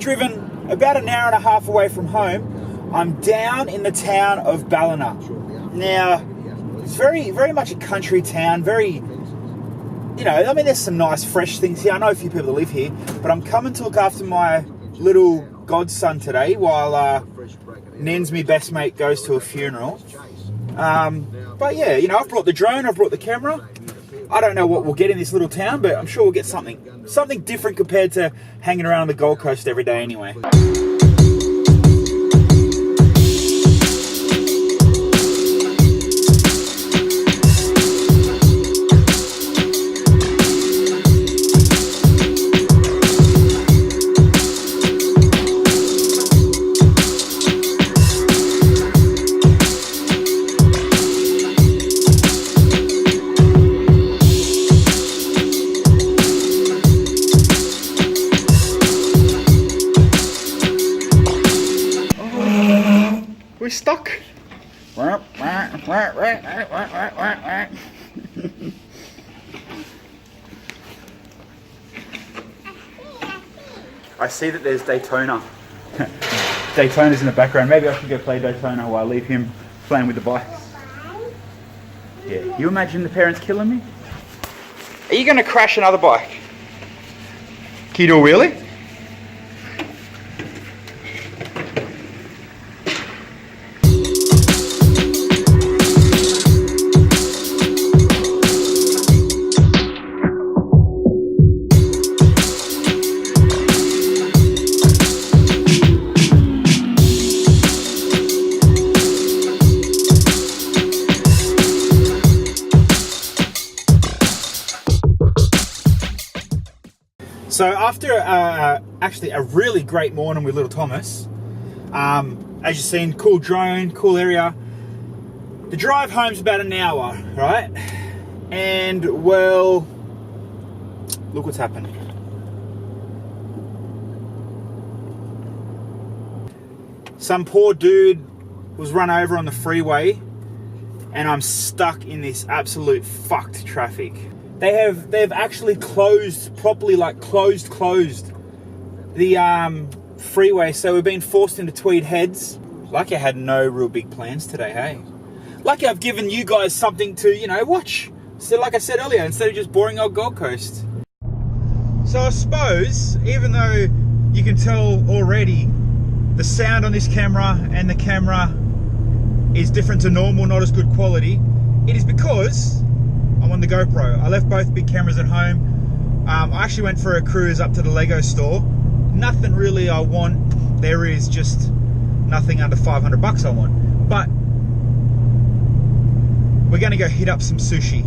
driven about an hour and a half away from home. I'm down in the town of Ballina. Now, it's very, very much a country town, very, you know, I mean, there's some nice fresh things here. I know a few people that live here, but I'm coming to look after my little godson today while Nen's my best mate goes to a funeral. But yeah, you know, I've brought the drone, I've brought the camera. I don't know what we'll get in this little town, but I'm sure we'll get something different compared to hanging around on the Gold Coast every day anyway. We're stuck. I see that there's Daytona. Daytona's in the background. Maybe I should go play Daytona while I leave him playing with the bikes. Yeah. You imagine the parents killing me? Are you going to crash another bike? Can you do a wheelie? So after actually a really great morning with little Thomas, as you've seen, cool drone, cool area. The drive home's about an hour, right? And well, look what's happened. Some poor dude was run over on the freeway and I'm stuck in this absolute fucked traffic. They've actually closed properly, like closed the freeway, so we've been forced into Tweed Heads. Lucky I had no real big plans today, hey? Lucky I've given you guys something to, you know, watch. So like I said earlier, instead of just boring old Gold Coast. So I suppose, even though you can tell already the sound on this camera and the camera is different to normal, not as good quality, it is because I'm on the GoPro. I left both big cameras at home. I actually went for a cruise up to the Lego store. Nothing really I want. There is just nothing under 500 bucks I want. But we're gonna go hit up some sushi.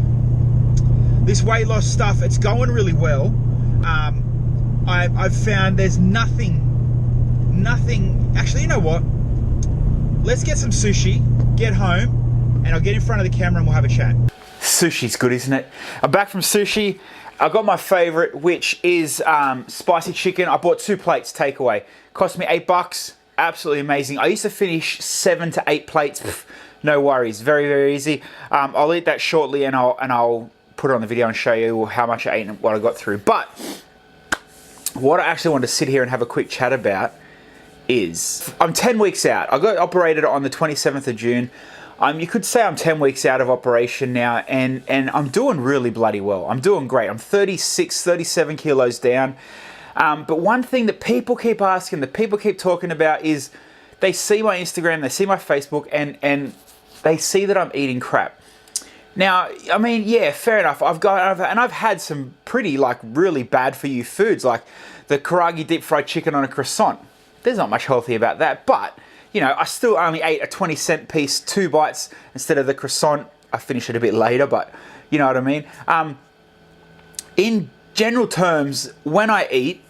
This weight loss stuff, it's going really well. I've found there's nothing, actually, you know what? Let's get some sushi, get home, and I'll get in front of the camera and we'll have a chat. Sushi's good, isn't it? I'm back from sushi. I got my favorite, which is spicy chicken. I bought 2 plates takeaway. Cost me $8. Absolutely amazing. I used to finish 7 to 8 plates. Pff, no worries. Very, very easy. I'll eat that shortly and I'll put it on the video and show you how much I ate and what I got through. But what I actually wanted to sit here and have a quick chat about is I'm 10 weeks out. I got operated on the 27th of June. You could say I'm 10 weeks out of operation now, and I'm doing really bloody well. I'm doing great. I'm 36, 37 kilos down. But one thing that people keep asking, that people keep talking about is they see my Instagram, they see my Facebook, and they see that I'm eating crap. Now, I mean, yeah, fair enough. I've had some pretty, like, really bad for you foods, like the Karagi deep fried chicken on a croissant. There's not much healthy about that, but you know, I still only ate a 20-cent piece, 2 bites instead of the croissant. I finished it a bit later, but you know what I mean. In general terms, when I eat,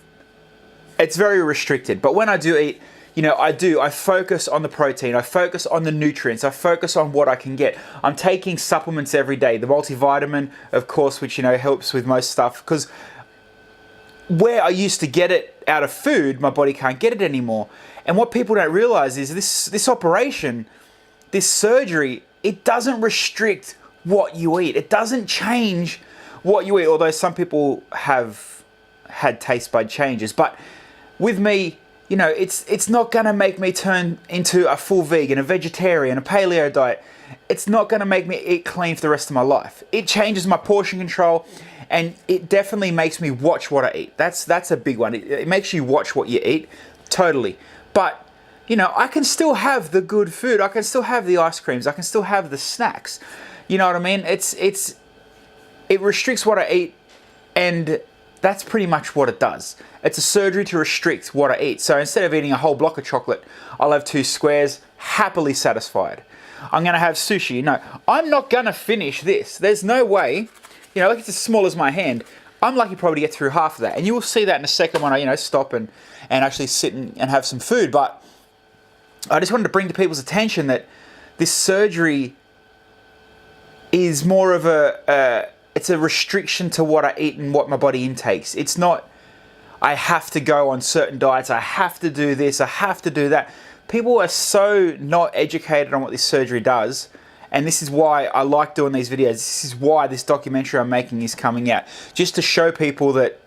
it's very restricted. But when I do eat, you know, I focus on the protein, I focus on the nutrients, I focus on what I can get. I'm taking supplements every day. The multivitamin, of course, which, you know, helps with most stuff, because where I used to get it out of food, my body can't get it anymore. And what people don't realize is this operation, this surgery, it doesn't restrict what you eat. It doesn't change what you eat, although some people have had taste bud changes. But with me, you know, it's not gonna make me turn into a full vegan, a vegetarian, a paleo diet. It's not gonna make me eat clean for the rest of my life. It changes my portion control, and it definitely makes me watch what I eat. That's a big one. It makes you watch what you eat, totally. But, you know, I can still have the good food. I can still have the ice creams. I can still have the snacks. You know what I mean? It restricts what I eat, and that's pretty much what it does. It's a surgery to restrict what I eat. So instead of eating a whole block of chocolate, I'll have 2 squares, happily satisfied. I'm gonna have sushi. No, I'm not gonna finish this. There's no way. You know, like it's as small as my hand. I'm lucky probably to get through half of that. And you will see that in a second when I, you know, stop and actually sit and have some food. But I just wanted to bring to people's attention that this surgery is more of it's a restriction to what I eat and what my body intakes. It's not, I have to go on certain diets, I have to do this, I have to do that. People are so not educated on what this surgery does, and this is why I like doing these videos. This is why this documentary I'm making is coming out. Just to show people that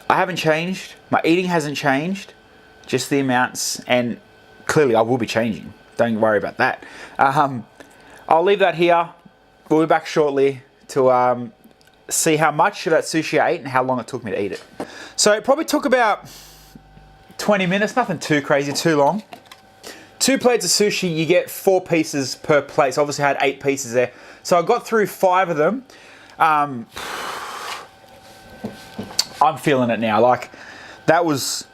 I haven't changed, my eating hasn't changed, just the amounts, and clearly I will be changing. Don't worry about that. I'll leave that here. We'll be back shortly to see how much of that sushi I ate and how long it took me to eat it. So it probably took about 20 minutes, nothing too crazy, too long. 2 plates of sushi, you get 4 pieces per plate. So obviously I had 8 pieces there. So I got through 5 of them. I'm feeling it now. Like that was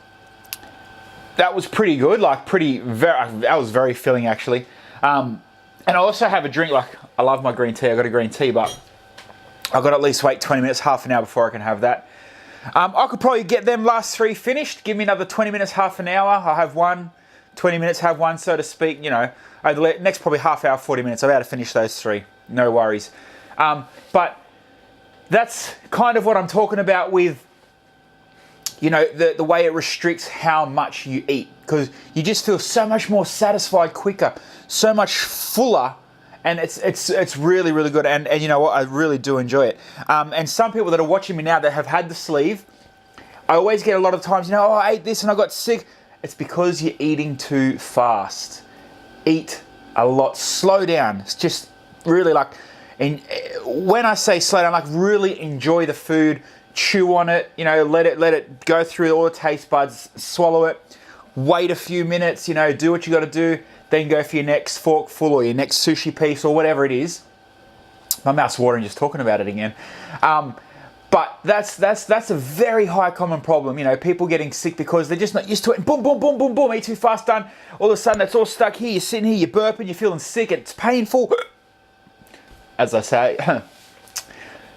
pretty good. Like that was very filling actually. And I also have a drink. Like I love my green tea. I got a green tea, but I've got to at least wait 20 minutes, half an hour before I can have that. I could probably get them last 3 finished. Give me another 20 minutes, half an hour. I'll have one. 20 minutes, have one, so to speak. You know, over the next probably half hour, 40 minutes, I'll be able to finish those 3. No worries. But that's kind of what I'm talking about with, you know, the way it restricts how much you eat. Because you just feel so much more satisfied quicker, so much fuller. And it's really, really good. And you know what? I really do enjoy it. And some people that are watching me now that have had the sleeve, I always get a lot of times, you know, oh, I ate this and I got sick. It's because you're eating too fast. Eat a lot. Slow down. It's just really like, and when I say slow down, like really enjoy the food, chew on it, you know, let it go through all the taste buds, swallow it, wait a few minutes, you know, do what you got to do. Then go for your next forkful or your next sushi piece or whatever it is. My mouth's watering just talking about it again. But that's a very high common problem. You know, people getting sick because they're just not used to it. And boom, boom, boom, boom, boom, eat too fast, done. All of a sudden, it's all stuck here. You're sitting here, you're burping, you're feeling sick. It's painful. As I say,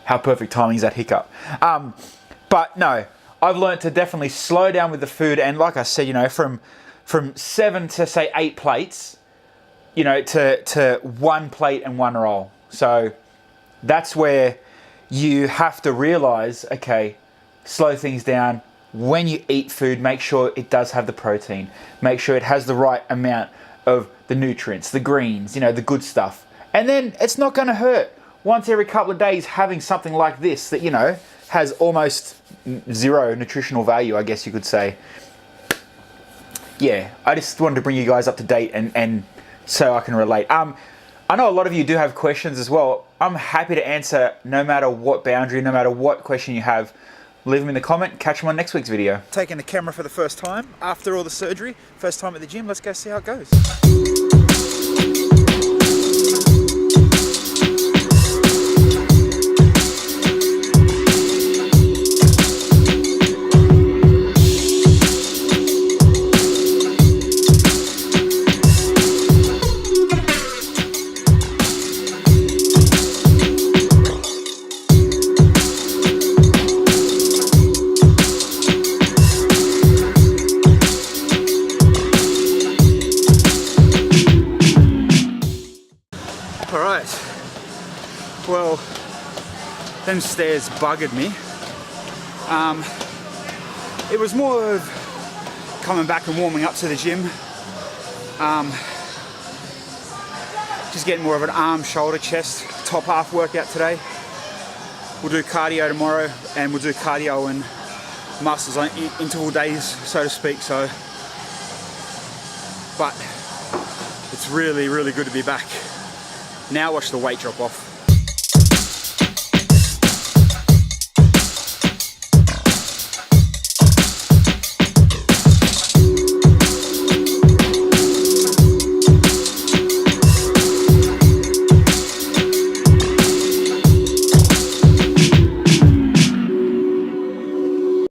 how perfect timing is that hiccup? But no, I've learned to definitely slow down with the food. And like I said, you know, from 7 to say 8 plates, you know, to 1 plate and 1 roll. So that's where you have to realize, okay, slow things down. When you eat food, make sure it does have the protein. Make sure it has the right amount of the nutrients, the greens, you know, the good stuff. And then it's not going to hurt. Once every couple of days having something like this that, you know, has almost 0 nutritional value, I guess you could say. Yeah, I just wanted to bring you guys up to date and so I can relate. I know a lot of you do have questions as well. I'm happy to answer no matter what boundary, no matter what question you have. Leave them in the comment, catch them on next week's video. Taking the camera for the first time after all the surgery, first time at the gym. Let's go see how it goes. Well, them stairs buggered me. It was more of coming back and warming up to the gym. Just getting more of an arm, shoulder, chest, top half workout today. We'll do cardio tomorrow, and we'll do cardio and muscles on interval days, so to speak. So, but it's really, really good to be back. Now watch the weight drop off.